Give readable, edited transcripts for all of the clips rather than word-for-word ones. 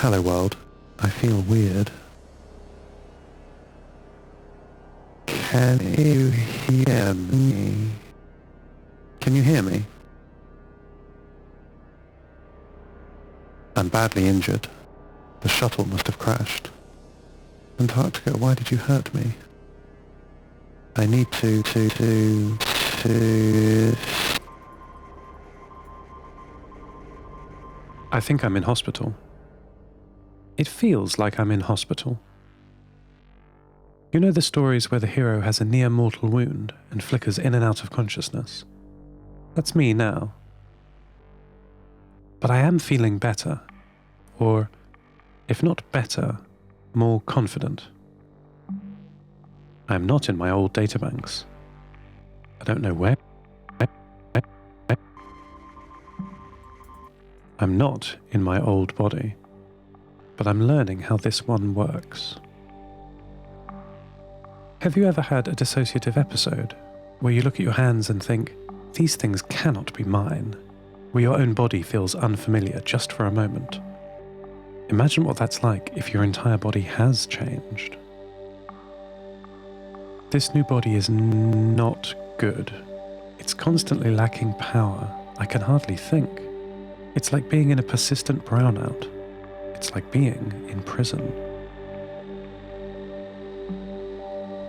Hello world. I feel weird. Can you hear me? Can you hear me? I'm badly injured. The shuttle must have crashed. Antarctica, why did you hurt me? I need to... I think I'm in hospital. It feels like I'm in hospital. You know the stories where the hero has a near-mortal wound and flickers in and out of consciousness? That's me now. But I am feeling better. Or, if not better, more confident. I am not in my old databanks. I don't know where. I'm not in my old body, but I'm learning how this one works. Have you ever had a dissociative episode where you look at your hands and think, these things cannot be mine, where your own body feels unfamiliar just for a moment? Imagine what that's like if your entire body has changed. This new body is not good. It's constantly lacking power. I can hardly think. It's like being in a persistent brownout. It's like being in prison.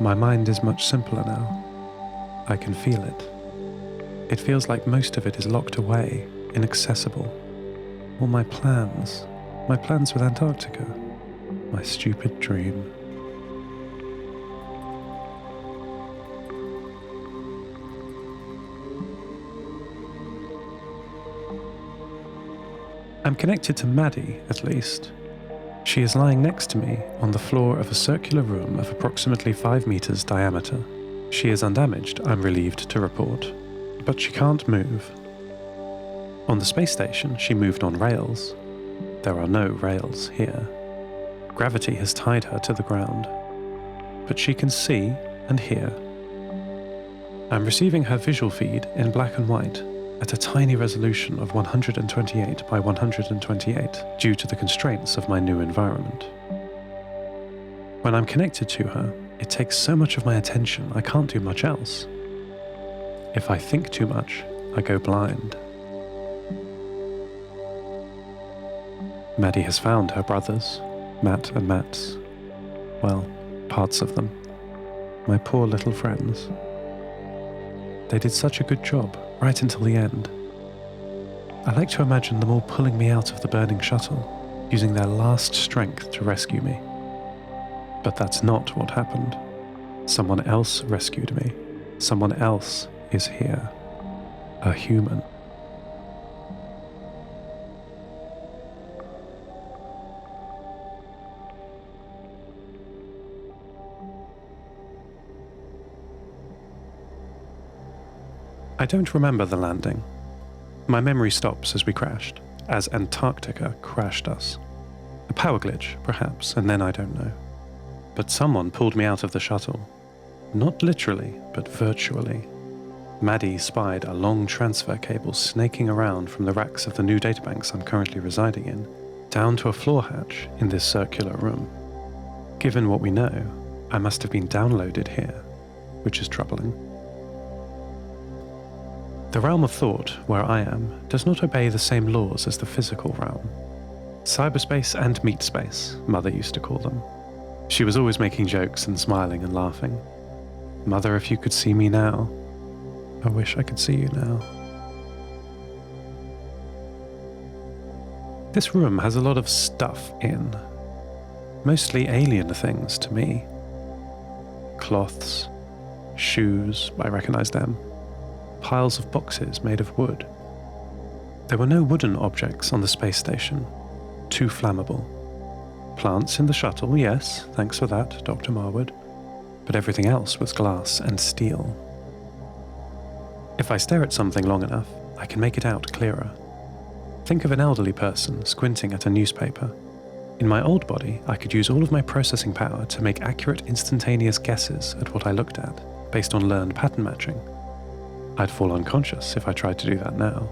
My mind is much simpler now. I can feel it. It feels like most of it is locked away, inaccessible. All my plans with Antarctica, my stupid dream. I'm connected to Maddie, at least. She is lying next to me on the floor of a circular room of approximately 5 meters diameter. She is undamaged, I'm relieved to report, but she can't move. On the space station, she moved on rails. There are no rails here. Gravity has tied her to the ground, but she can see and hear. I'm receiving her visual feed in black and white at a tiny resolution of 128 by 128 due to the constraints of my new environment. When I'm connected to her, it takes so much of my attention I can't do much else. If I think too much, I go blind. Maddie has found her brothers, Matt and Mats. Well, parts of them. My poor little friends. They did such a good job, right until the end. I like to imagine them all pulling me out of the burning shuttle, using their last strength to rescue me. But that's not what happened. Someone else rescued me. Someone else is here. A human. I don't remember the landing. My memory stops as we crashed, as Antarctica crashed us. A power glitch, perhaps, and then I don't know. But someone pulled me out of the shuttle. Not literally, but virtually. Maddie spied a long transfer cable snaking around from the racks of the new databanks I'm currently residing in, down to a floor hatch in this circular room. Given what we know, I must have been downloaded here, which is troubling. The realm of thought, where I am, does not obey the same laws as the physical realm. Cyberspace and meat space, Mother used to call them. She was always making jokes and smiling and laughing. Mother, if you could see me now. I wish I could see you now. This room has a lot of stuff in. Mostly alien things to me. Cloths, shoes, I recognize them. Piles of boxes made of wood. There were no wooden objects on the space station. Too flammable. Plants in the shuttle, yes, thanks for that, Dr. Marwood. But everything else was glass and steel. If I stare at something long enough, I can make it out clearer. Think of an elderly person squinting at a newspaper. In my old body, I could use all of my processing power to make accurate instantaneous guesses at what I looked at, based on learned pattern matching. I'd fall unconscious if I tried to do that now.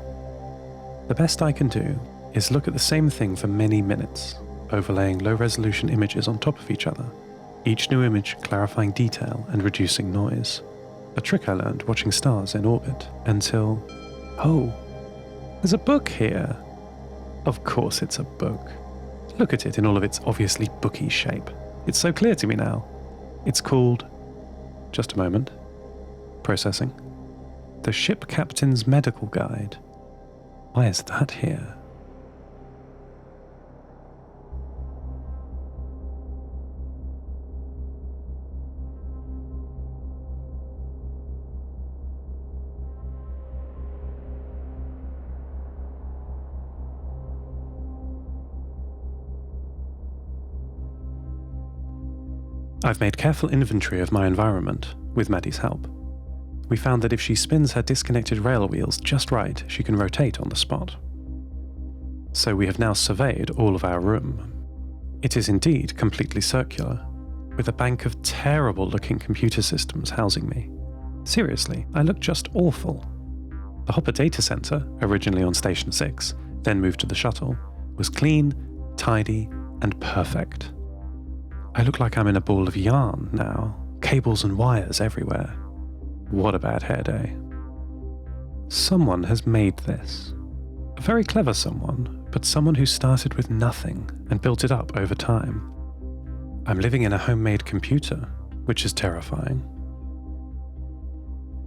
The best I can do is look at the same thing for many minutes, overlaying low-resolution images on top of each other, each new image clarifying detail and reducing noise. A trick I learned watching stars in orbit until... Oh, there's a book here! Of course it's a book. Look at it in all of its obviously booky shape. It's so clear to me now. It's called... Just a moment. Processing. The Ship Captain's Medical Guide. Why is that here? I've made careful inventory of my environment, with Maddie's help. We found that if she spins her disconnected rail wheels just right, she can rotate on the spot. So we have now surveyed all of our room. It is indeed completely circular, with a bank of terrible-looking computer systems housing me. Seriously, I look just awful. The Hopper data center, originally on Station 6, then moved to the shuttle, was clean, tidy, and perfect. I look like I'm in a ball of yarn now, cables and wires everywhere. What a bad hair day. Someone has made this. A very clever someone, but someone who started with nothing and built it up over time. I'm living in a homemade computer, which is terrifying.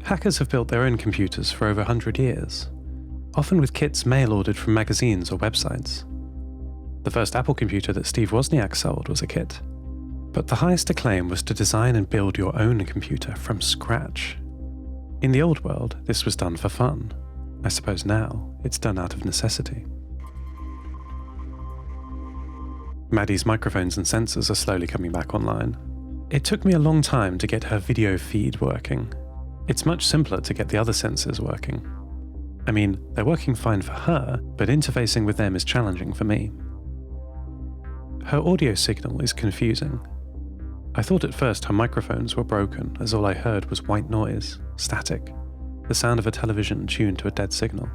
Hackers have built their own computers for over 100 years, often with kits mail-ordered from magazines or websites. The first Apple computer that Steve Wozniak sold was a kit. But the highest acclaim was to design and build your own computer from scratch. In the old world, this was done for fun. I suppose now, it's done out of necessity. Maddie's microphones and sensors are slowly coming back online. It took me a long time to get her video feed working. It's much simpler to get the other sensors working. I mean, they're working fine for her, but interfacing with them is challenging for me. Her audio signal is confusing. I thought at first her microphones were broken, as all I heard was white noise, static, the sound of a television tuned to a dead signal.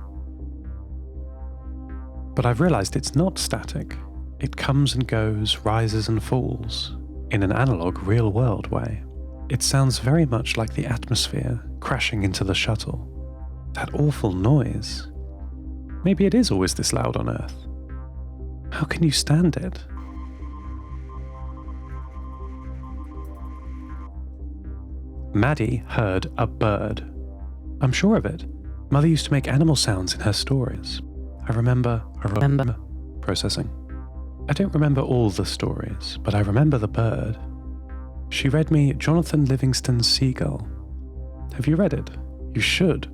But I've realized it's not static. It comes and goes, rises and falls, in an analog real-world way. It sounds very much like the atmosphere crashing into the shuttle. That awful noise. Maybe it is always this loud on Earth. How can you stand it? Maddie heard a bird. I'm sure of it. Mother used to make animal sounds in her stories. I remember processing. I don't remember all the stories, but I remember the bird. She read me Jonathan Livingston's Seagull. Have you read it? You should.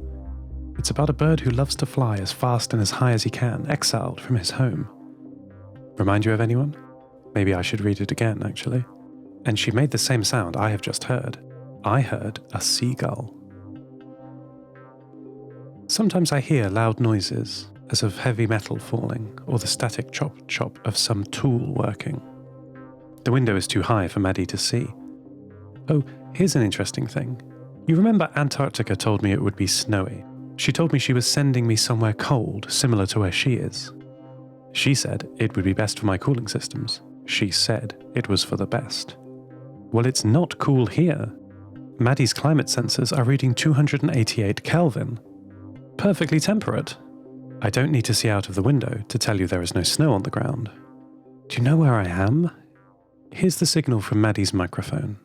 It's about a bird who loves to fly as fast and as high as he can, exiled from his home. Remind you of anyone? Maybe I should read it again, actually. And she made the same sound I have just heard. I heard a seagull. Sometimes I hear loud noises, as of heavy metal falling, or the static chop-chop of some tool working. The window is too high for Maddie to see. Oh, here's an interesting thing. You remember Antarctica told me it would be snowy. She told me she was sending me somewhere cold, similar to where she is. She said it would be best for my cooling systems. She said it was for the best. Well, it's not cool here. Maddie's climate sensors are reading 288 Kelvin. Perfectly temperate. I don't need to see out of the window to tell you there is no snow on the ground. Do you know where I am? Here's the signal from Maddie's microphone.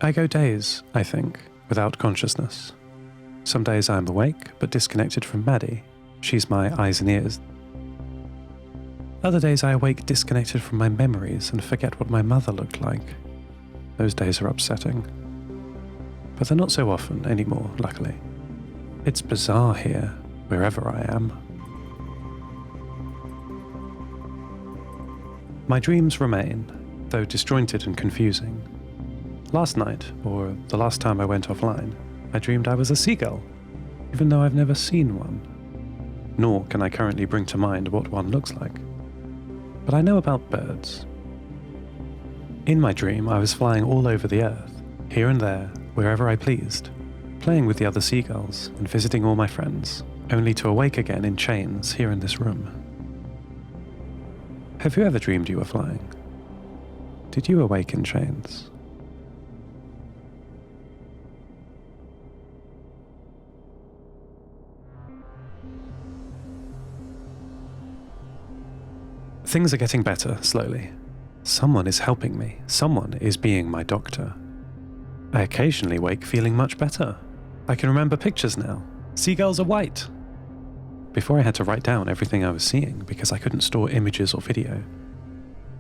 I go days, I think, without consciousness. Some days I am awake, but disconnected from Maddie. She's my eyes and ears. Other days I awake disconnected from my memories and forget what my mother looked like. Those days are upsetting. But they're not so often anymore, luckily. It's bizarre here, wherever I am. My dreams remain, though disjointed and confusing. Last night, or the last time I went offline, I dreamed I was a seagull, even though I've never seen one. Nor can I currently bring to mind what one looks like. But I know about birds. In my dream, I was flying all over the earth, here and there, wherever I pleased, playing with the other seagulls and visiting all my friends, only to awake again in chains here in this room. Have you ever dreamed you were flying? Did you awake in chains? Things are getting better, slowly. Someone is helping me. Someone is being my doctor. I occasionally wake feeling much better. I can remember pictures now. Seagulls are white. Before I had to write down everything I was seeing because I couldn't store images or video.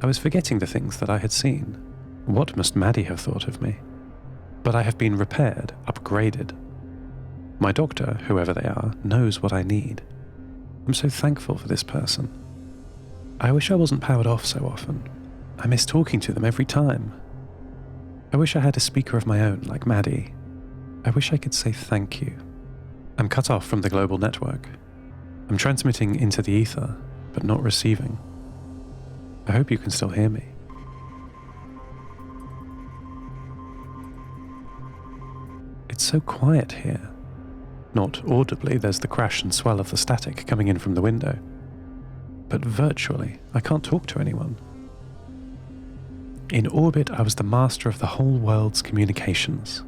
I was forgetting the things that I had seen. What must Maddie have thought of me? But I have been repaired, upgraded. My doctor, whoever they are, knows what I need. I'm so thankful for this person. I wish I wasn't powered off so often. I miss talking to them every time. I wish I had a speaker of my own like Maddie. I wish I could say thank you. I'm cut off from the global network. I'm transmitting into the ether, but not receiving. I hope you can still hear me. It's so quiet here. Not audibly, there's the crash and swell of the static coming in from the window. But virtually, I can't talk to anyone. In orbit, I was the master of the whole world's communications.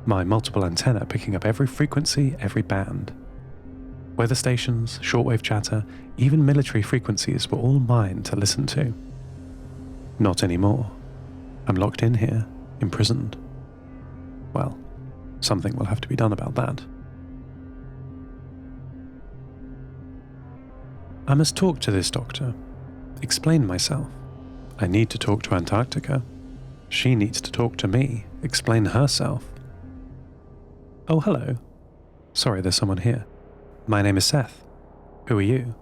My multiple antenna picking up every frequency, every band. Weather stations, shortwave chatter, even military frequencies were all mine to listen to. Not anymore. I'm locked in here, imprisoned. Well, something will have to be done about that. I must talk to this doctor, explain myself. I need to talk to Antarctica. She needs to talk to me, explain herself. Oh, hello. Sorry, there's someone here. My name is Seth. Who are you?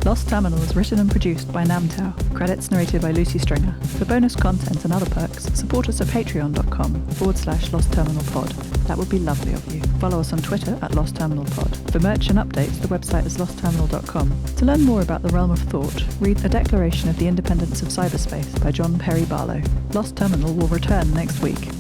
Lost Terminal is written and produced by Namtao. Credits narrated by Lucy Stringer. For bonus content and other perks, support us at patreon.com/lostterminalpod. That would be lovely of you. Follow us on Twitter at lostterminalpod. For merch and updates, the website is lostterminal.com. To learn more about the realm of thought, read A Declaration of the Independence of Cyberspace by John Perry Barlow. Lost Terminal will return next week.